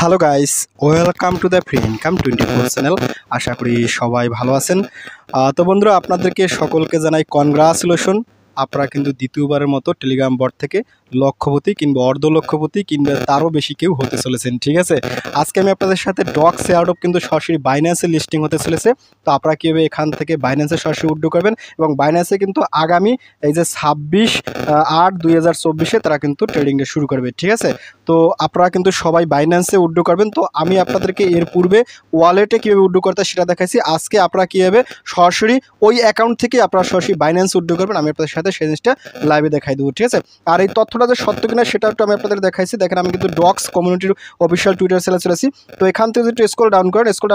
Hello guys, welcome to the free income 24 channel. আশা করি সবাই ভালো আছেন। তো বন্ধুরা, আপনাদেরকে সকলকে জানাই কনগ্রাচুলেশন। আপনারা কিন্তু দ্বিতীয়বারের মতো টেলিগ্রাম বট থেকে লক্ষপতি কিংবা অর্ধ লক্ষপতি কিংবা তারও বেশি কেউ হতে চলেছেন। ঠিক আছে, আজকে আমি আপনাদের সাথে ডক্স এয়ারড্রপ কিন্তু সরাসরি বাইন্যান্সে লিস্টিং হতে চলেছে। তো আপনারা কীভাবে এখান থেকে বাইন্যান্সে সরাসরি উইথড্র করবেন এবং বাইন্যান্সে কিন্তু আগামী এই যে 26/8/2024 তারা কিন্তু ট্রেডিংটা শুরু করবে। ঠিক আছে, তো আপনারা কিন্তু সবাই বাইন্যান্সে উইথড্র করবেন। তো আমি আপনাদেরকে এর পূর্বে ওয়ালেটে কীভাবে উইথড্র করতে সেটা দেখাইছি। আজকে আপনারা কীভাবে সরাসরি ওই অ্যাকাউন্ট থেকে আপনারা সরাসরি বাইন্যান্সে উইথড্র করবেন আমি আপনাদের সাথে সেই জিনিসটা লাইভে দেখাই দেবো। ঠিক আছে, আর এই তথ্যটা যে সত্য কিনা সেটা একটু আমি আপনাদের দেখাইছি। দেখেন, আমি কিন্তু ডক্স কমিউনিটির অফিসিয়াল টুইটার চ্যানেলে চলেছি। তো এখান থেকে যদি স্ক্রল ডাউন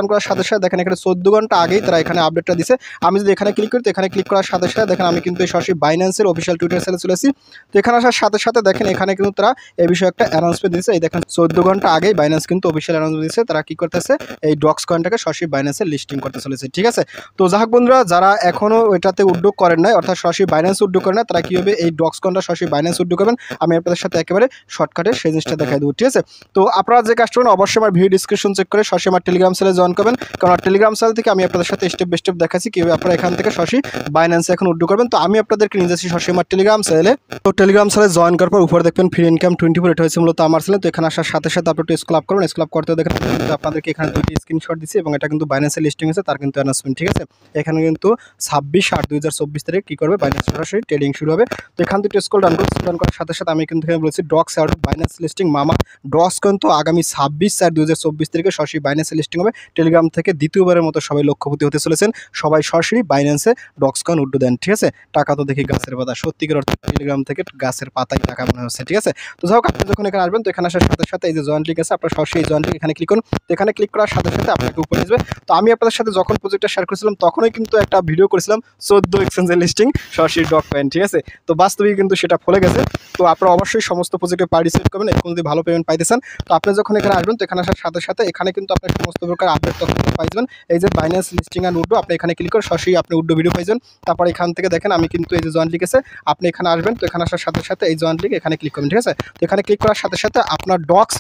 করার সাথে সাথে দেখেন এখানে 14 ঘন্টা আগেই তারা এখানে আপডেটটা দিছে। আমি যদি এখানে ক্লিক করি, তো এখানে ক্লিক করার সাথে সাথে দেখেন আমি কিন্তু সরাসরি বাইন্যান্সের অফিসিয়াল টুইটার চ্যানেলে চলেছি। তো এখানে আসার সাথে সাথে দেখেন এখানে কিন্তু তারা এই বিষয়ে একটা অ্যানাউন্সমেন্ট দিয়েছে। এই দেখেন 14 ঘন্টা আগেই বাইন্যান্স কিন্তু অফিসিয়াল অ্যানাউন্সমেন্ট দিয়েছে তারা কি করতেছে, এই ডক্স কয়েনটাকে সরাসরি বাইন্যান্সে লিস্টিং করতে চলেছে। ঠিক আছে, তো যাই হোক বন্ধুরা, যারা এখনও এটাতে উদ্যোগ করেন নাই, অর্থাৎ সরাসরি বাইন্যান্স উদ্যোগ করেন না, তারা কীভাবে এই ডক্স কয়েনটা সরাসরি বাইন্যান্স উদ্যোগ করবেন আমি আপনাদের সাথে একেবারে শর্টকাটে সেই জিনিসটা দেখাই দেবো। ঠিক আছে, তো আপনারা যে কাজ করবেন অবশ্যই আমার ভিডিও ডিসক্রিপশন চেক করে সরাসরি আমার টেলিগ্রাম চ্যানেলে জয়েন করবেন, কারণ টেলিগ্রাম চ্যানেল থেকে আমি আপনাদের সাথে স্টেপ বাই স্টেপ দেখাচ্ছি কীভাবে আপনারা এখান থেকে সরাসরি বাইন্যান্সে এখন উদ্যোগ করবেন। তো আমি আপনাদেরকে নিয়ে যাচ্ছি সরাসরি আমার টেলিগ্রাম চ্যানেলে। তো টেলিগ্রাম চ্যানেলে জয়েন করার পর উপরে দেখবেন ফ্রি ইনকাম 24, এটা হচ্ছে মূলত আমার চ্যানেল। তো এখানে আসার সাথে সাথে আপনি স্ক্রল আপ করবেন। স্ক্রল আপ করতে দেখেন কিন্তু আপনাদেরকে এখানে দুইটি স্ক্রিনশট দিচ্ছি এবং এটা কিন্তু বাইন্যান্সে লিস্টিং হয়েছে তার কিন্তু অ্যানাউন্সমেন্ট। ঠিক আছে, এখানে কিন্তু 26/8/2024 তারিখ কী করবে বাইন্যান্স সরাসরি ট্রেডিং শুরু হবে। তো এখান থেকে স্ক্রল ডাউন করার সাথে সাথে আমি কিন্তু এখানে বলেছি ডক্স এয়ারড্রপ বাইন্যান্স লিস্টিং মামা ডক্স কিন্তু আগামী 26/4/2024 তারিখে সরাসরি বাইন্যান্সে লিস্টিং হবে। টেলিগ্রাম থেকে দ্বিতীয়বারের মতো সবাই লক্ষপতি হতে চলেছেন। সবাই সরাসরি বাইন্যান্সে ডক্স কয়েন উড্ডো দেন। ঠিক আছে, টাকা তো দেখি গাছের পাতা, সত্যিকার অর্থে টেলিগ্রাম থেকে গাছের পাতায় টাকা মনে হচ্ছে। ঠিক আছে, তো যাই হোক, আপনি যখন এখানে আসবেন তো এখানে আসার সাথে সাথে এই যে জয়েন্ট লিঙ্ক আছে আপনার সরাসরি এই জয়েন্ট লিঙ্ক এখানে ক্লিক করুন। তো এখানে ক্লিক করার সাথে সাথে আপনাকে উপরে আসবে। তো আমি আপনাদের সাথে যখন প্রজেক্টটা শেয়ার করেছিলাম তখনই কিন্তু একটা ভিডিও করেছিলাম 14 এক্সচেঞ্জের লিস্টিং সরাসরি ডক কয়েন। ঠিক আছে, তো বাস্তবিক কিন্তু সেটা ফলে গেছে। তো আপনারা অবশ্যই সমস্ত প্রজেক্টে পার্টিসিপেট করবেন এবং যদি ভালো পেমেন্ট পাইতেছেন। তো আপনি যখন এখানে আসবেন তো এখানে আসার সাথে সাথে এখানে কিন্তু আপনার সমস্ত প্রকার আপডেট তথ্য পাই যাবেন। এই যে বাইন্যান্স লিস্টিং অ্যান্ড উড্ডো আপনি এখানে ক্লিক করে সরাসরি আপনি উড্ডো ভিডিও পাই যাবেন। তারপর এখান থেকে দেখেন আমি কিন্তু এই যে জয়েন্ট লিঙ্ক আছে আপনি এখানে আসবেন। তো এখানে আসার সাথে সাথে এই জয়েন্ট লিঙ্ক এখানে ক্লিক করবেন। ঠিক আছে, তো এখানে ক্লিক করার সাথে সাথে আপনার ডক্স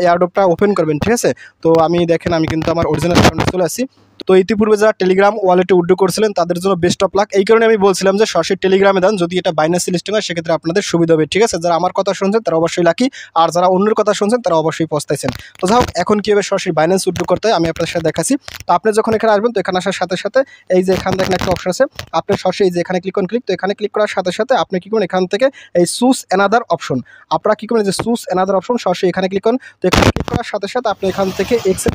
এয়ারড্রপটা ওপেন করবেন। ঠিক আছে, তো আমি দেখেন আমি কিন্তু আমার অরিজিনাল অ্যাকাউন্টে চলে আসি। তো ইতিপূর্বে যারা টেলিগ্রাম ওয়ালেটে উইথড্র করেছিলেন তাদের জন্য বেস্ট অফ লাক। এই কারণে আমি বলছিলাম যে সরাসরি টেলিগ্রামে দেন, যদি এটা বাইন্যান্সে লিস্টিং হয় সেক্ষেত্রে আপনাদের সুবিধা হবে। ঠিক আছে, যারা আমার কথা শুনছেন তারা অবশ্যই লাকি, আর যারা অন্যের কথা শুনছেন তারা অবশ্যই পস্তাইছেন। তো যাই হোক, এখন কীভাবে সরাসরি বাইন্যান্স উইথড্র করতে হয় আমি আপনার সাথে দেখাচ্ছি। তো আপনি যখন এখানে আসবেন তো এখানে আসার সাথে সাথে এই যে এখানে দেখেন একটা অপশন আছে আপনি সরাসরি এই যে এখানে ক্লিক করুন। তো এখানে ক্লিক করার সাথে সাথে আপনি কী করুন, এখান থেকে এই চুজ অ্যানাদার অপশন আপনারা কী করুন, যে চুজ অ্যানাদার অপশন সরাসরি এখানে ক্লিক করুন। তো এখানে ক্লিক করার সাথে সাথে আপনি এখান থেকে এক্সেস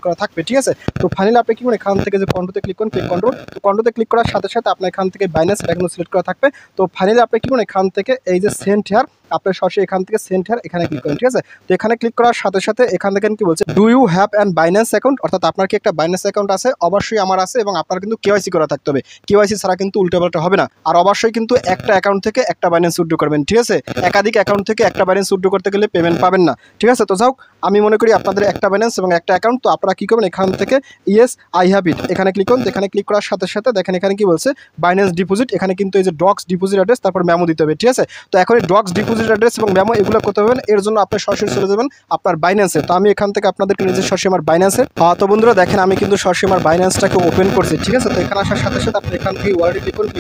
করা থাকবে। ঠিক আছে, তো ফাইনালি আপনি কী করুন, এখান থেকে যে কন্ট্রোতে ক্লিক করুন, ক্লিক কন্ট্রোল। তো কন্ট্রোতে ক্লিক করার সাথে সাথে আপনার এখান থেকে বাইন্যান্স এটা কিন্তু সিলেক্ট করা থাকবে। তো ফাইনালি আপনি কী করুন, এখান থেকে এই যে সেন্ড হেয়ার আপনার সরাসরি এখান থেকে সেন্ড হেয়ার এখানে ক্লিক করেন। ঠিক আছে, তো এখানে ক্লিক করার সাথে সাথে এখান থেকে কি বলছে, do you have an Binance account, অর্থাৎ আপনার কি একটা বাইন্যান্স অ্যাকাউন্ট আছে? অবশ্যই আমার আছে এবং আপনার কিন্তু কেওয়াইসি করা থাকতে হবে। কেওয়াইসি ছাড়া কিন্তু উল্টোপাল্টা হবে না। আর অবশ্যই কিন্তু একটা অ্যাকাউন্ট থেকে একটা বাইন্যান্স উইথড্র করবেন। ঠিক আছে, একাধিক অ্যাকাউন্ট থেকে একটা বাইন্যান্স উইথড্র করতে গেলে পেমেন্ট পাবেন না। ঠিক আছে, তো যাও আমি মনে করি আপনাদের একটা বাইন্যান্স এবং একটা অ্যাকাউন্ট। তো আপনারা কী করবেন, এখান থেকে ইয়েস আই হ্যাভ ইট এখানে ক্লিক করুন। এখানে ক্লিক করার সাথে সাথে দেখেন এখানে কি বলছে, বাইন্যান্স ডিপোজিট। এখানে কিন্তু এই যে ডক্স ডিপোজিট অ্যাড্রেস তারপর মেমো দিতে হবে। ঠিক আছে, তো এখন এই ডক্স ডিপোজিট অ্যাড্রেস এবং মেমো এগুলো করতে হবেন। এর জন্য আপনি সরাসরি চলে যাবেন আপনার বাইন্যান্সে। তো আমি এখান থেকে আপনাদেরকে নিজে সরাসরি আমার বাইন্যান্সে। তো বন্ধুরা দেখেন আমি কিন্তু সরাসরি আমার বাইন্যান্সটাকে ওপেন করছি। ঠিক আছে, তো এখানে আসার সাথে সাথে আপনি এখান থেকে ওয়ালেটে ক্লিক করুন।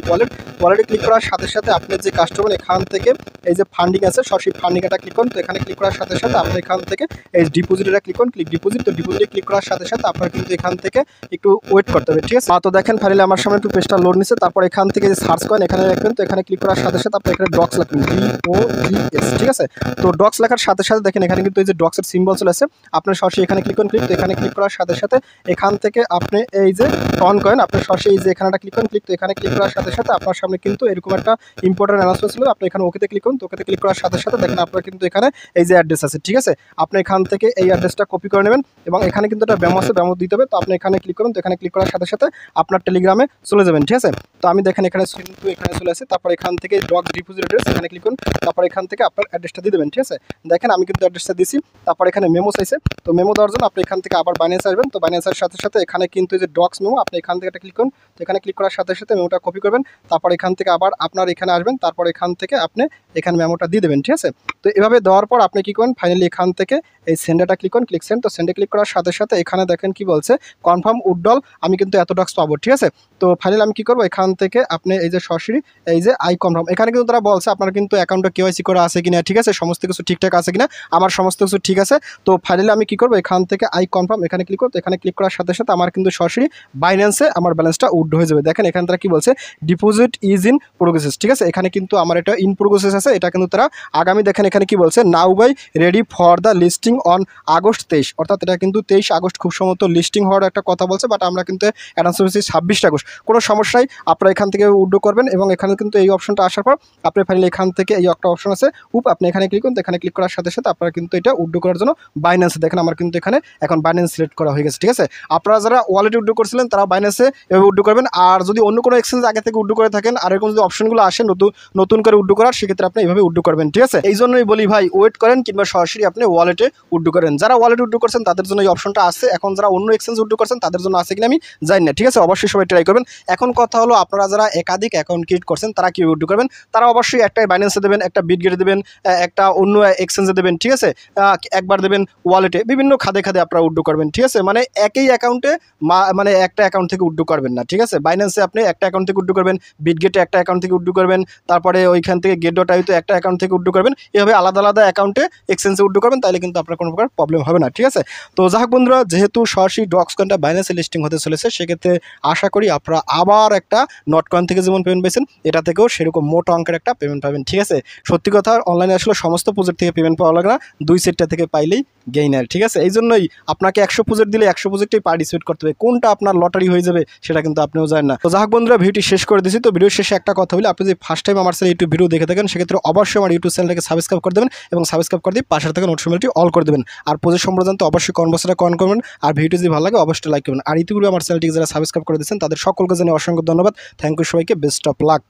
ওয়ালেটে ক্লিক করার সাথে সাথে আপনি যে কাজটা করবেন এখান থেকে এই যে ফান্ডিং আছে সরাসরি ফান্ডিংটা ক্লিক করুন। তো এখানে ক্লিক করার সাথে সাথে আপনি এখান থেকে এই ডিপোজিটটা ক্লিক করুন, ক্লিক ডিপোজিট। তো ডিপোজিটে ক্লিক করার সাথে সাথে আপনার কিন্তু এখান থেকে একটু ওয়েট করতে হবে। ঠিক আছে, তো দেখেন ফাইনালি আমার সামনে একটু পেজটা লোড নিচ্ছে। তারপর এখান থেকে যে সার্চ করেন এখানে রাখবেন। তো এখানে ক্লিক করার সাথে সাথে আপনি এখানে ডক্স লিখবেন, DOGS। ঠিক আছে, তো ডক্স লেখার সাথে সাথে দেখেন এখানে কিন্তু এই যে ডক্সের সিম্বল চলে আসে। আপনার সরাসরি এখানে ক্লিক করুন। তো এখানে ক্লিক করার সাথে সাথে এখান থেকে আপনি এই যে টন কয়েন আপনি সরাসরি এই যে এখানেটা ক্লিক করুন। তো এখানে ক্লিক করার সাথে সাথে আপনার সামনে কিন্তু এরকম একটা ইম্পর্টেন্ট অ্যানাউন্সমেন্ট ছিল। আপনি এখানে ওকেতে ক্লিক করুন। তো ওকেতে ক্লিক করার সাথে সাথে দেখেন আপনার কিন্তু এখানে এই যে অ্যাড্রেস আছে। ঠিক আছে, আপনি এখান থেকে এই অ্যাড্রেসটা কপি করে নেবেন এবং এখানে কিন্তু একটা ব্যামো আছে, ব্যামো দিতে হবে। তো আপনি এখানে ক্লিক করবেন। তো এখানে ক্লিক করার সাথে সাথে আপনার টেলিগ্রামে চলে যাবেন, ঠিক আছে। তো আমি দেখেন এখানে কিন্তু এখানে চলে আসে, তারপর এখান থেকে ডক ডিপোজিট অ্যাড্রেস এখানে ক্লিক করুন, তারপর এখান থেকে আপনার অ্যাড্রেসটা দিয়ে দেবেন, ঠিক আছে। দেখেন আমি কিন্তু অ্যাড্রেসটা দিছি, তারপর এখানে মেমো চাইছে। তো মেমো দেওয়ার জন্য আপনি এখান থেকে আবার বাইন্যান্স আসবেন। তো বাইন্যান্সের সাথে সাথে এখানে কিন্তু যে ডক্স মেমো আপনি এখান থেকে একটা ক্লিক করুন। তো এখানে ক্লিক করার সাথে সাথে মেমোটা কপি করবেন, তারপর এখান থেকে আবার আপনার এখানে আসবেন, তারপর এখান থেকে আপনি এখানে মেমোটা দিয়ে দেবেন, ঠিক আছে। তো এভাবে দেওয়ার পর আপনি কি করেন, ফাইনালি এখান থেকে এই সেন্ডাটা ক্লিক করুন, ক্লিক সেন্ড। তো সেন্ডে ক্লিক করার সাথে সাথে এখানে দেখেন কি বলছে, কনফার্ম উইথড্রল, আমি কিন্তু এত ডক্স পাবো, ঠিক আছে। তো ফাইনালি আমি কি করবো, এখান থেকে আপনি এই যে সরাসরি এই যে আই কনফার্ম, এখানে কিন্তু তারা বলছে আপনার কিন্তু অ্যাকাউন্টে কেওয়াইসি করা আছে কিনা, ঠিক আছে, সমস্ত কিছু ঠিকঠাক আছে কিনা, আমার সমস্ত কিছু ঠিক আছে। তো ফাইনালি আমি কি করবো, এখান থেকে আই কনফার্ম এখানে ক্লিক করবো। এখানে ক্লিক করার সাথে সাথে আমার কিন্তু সরাসরি বাইন্যান্সে আমার ব্যালেন্সটা উইথড্র হয়ে যাবে। দেখেন এখানে তারা কি বলছে, ডিপোজিট ইজ ইন প্রোগ্রেসেস, ঠিক আছে। এখানে কিন্তু আমার এটা ইন প্রোগ্রেসেস আছে, এটা কিন্তু তারা আগামী দেখেন এখানে কি বলছে, now buy ready for the listing on August 23, অর্থাৎ এটা কিন্তু 23 আগস্ট খুব সম্ভবত লিস্টিং হওয়ার একটা কথা বলছে, বাট আমরা কিন্তু অ্যানাউন্স করেছি 26 আগস্ট। কোনো সমস্যাই, আপনারা এখান থেকে উইথড্র করবেন এবং এখানে কিন্তু এই অপশনটা আসার পর আপনি ফাইনালি এখান থেকে এই একটা অপশন আছে আপনি এখানে ক্লিক করুন। এখানে ক্লিক করার সাথে সাথে আপনারা কিন্তু এটা উইথড্র করার জন্য বাইন্যান্সে দেখেন আমার কিন্তু এখানে এখন বাইন্যান্স সিলেক্ট করা হয়ে গেছে, ঠিক আছে। আপনারা যারা ওয়ালেটে উইথড্র করছিলেন তারা বাইন্যান্সে এভাবে উইথড্র করবেন, আর যদি অন্য কোনো এক্সচেঞ্জ আগে থেকে উইথড্র করে থাকেন আর এরকম যদি অপশনগুলো আসে নতুন করে উইথড্র করার, সেক্ষেত্রে আপনি এইভাবে উইথড্র করবেন, ঠিক আছে। এই জন্যই বলি ভাই, ওয়েট করেন কিংবা সরাসরি আপনি ওয়ালেটে উইথড্র করেন। যারা ওয়ালেটে উইথড্র করছেন তাদের জন্য এই অপশনটা আছে, এখন যারা অন্য এক্সচেঞ্জ উইথড্র করছেন তাদের জন্য আছে কিনা আমি জানি না, ঠিক আছে। অবশ্যই সবাই ট্রাই করবেন। এখন কথা হলো, আপনারা যারা একাধিক অ্যাকাউন্ট ক্রিয়েট করছেন তারা কি উইথড্র করবেন, তারা অবশ্যই একটা বাইন্যান্সে দেবেন, একটা বিটগেটে দেবেন, একটা অন্য এক্সচেঞ্জে দেবেন, ঠিক আছে। একবার দেবেন ওয়ালেটে, বিভিন্ন খাদে খাদে আপনারা উইথড্র করবেন, ঠিক আছে। মানে একই অ্যাকাউন্টে মানে একটা অ্যাকাউন্ট থেকে উইথড্র করবেন না, ঠিক আছে। বাইন্যান্সে আপনি একটা অ্যাকাউন্ট থেকে উইথড্র করবেন, বিটগেটে একটা অ্যাকাউন্ট থেকে উইথড্র করবেন, তারপরে ওইখান থেকে গেট.আইতে একটা অ্যাকাউন্ট থেকে উইথড্র করবেন, এভাবে আলাদা আলাদা অ্যাকাউন্টে এক্সচেঞ্জে উইথড্র করবেন, তাহলে কিন্তু আপনার কোনো প্রকার প্রবলেম হবে না, ঠিক আছে। তো যাই হোক বন্ধুরা, যেহেতু সরাসরি ডক্স কয়েনটা বাইন্যান্সে লিস্টিং হতে চলেছে, সেক্ষেত্রে আশা করি আপনারা আবার একটা নট কয়েন থেকে যেমন পেমেন্ট পেয়েছেন, এটা থেকেও সেরকম মোটা অঙ্কের একটা পেমেন্ট পাবেন, ঠিক আছে। সত্যি কথা, অনলাইনে আসলে সমস্ত প্রজেক্ট থেকে পেমেন্ট পাওয়া লাগে না, 2 সেটটা থেকে পাইলেই গেইনার, ঠিক আছে। এই জন্যই আপনাকে 100 প্রজেক্ট দিলে 100 প্রজেক্টেই পার্টিসিপেট করতে হবে, কোনটা আপনার লটারি হয়ে যাবে সেটা কিন্তু আপনিও জানেন না। তো যাই হোক বন্ধুরা, ভিডিওটি শেষ করে দিচ্ছি। তো ভিডিও শেষে একটা কথা বলি, আপনি যদি ফার্স্ট টাইম আমার চ্যানেল ইউটিউব ভিডিও দেখে থাকেন, সেক্ষেত্রে অবশ্যই আমার ইউটিউব চ্যানেলটাকে সাবস্ক্রাইব করে দেবেন এবং সাবস্ক্রাইব করে দিয়ে পাশে থাকা নোটিফিকেশনটি অল করে দেবেন। আর প্রজেক্ট সম্পর্কে জানতে অবশ্যই কনভার্সটা করবেন, আর ভিডিও যদি ভালো লাগে অবশ্যই লাইক করবেন। আর ইতিপূর্বে আমার চ্যানেলটিকে যারা সাবস্ক্রাইব করে দিয়েছেন তাদের সকলকে জানিয়ে অসংখ্য ধন্যবাদ। থ্যাংক ইউ সবাইকে, বেস্ট অফ লাক।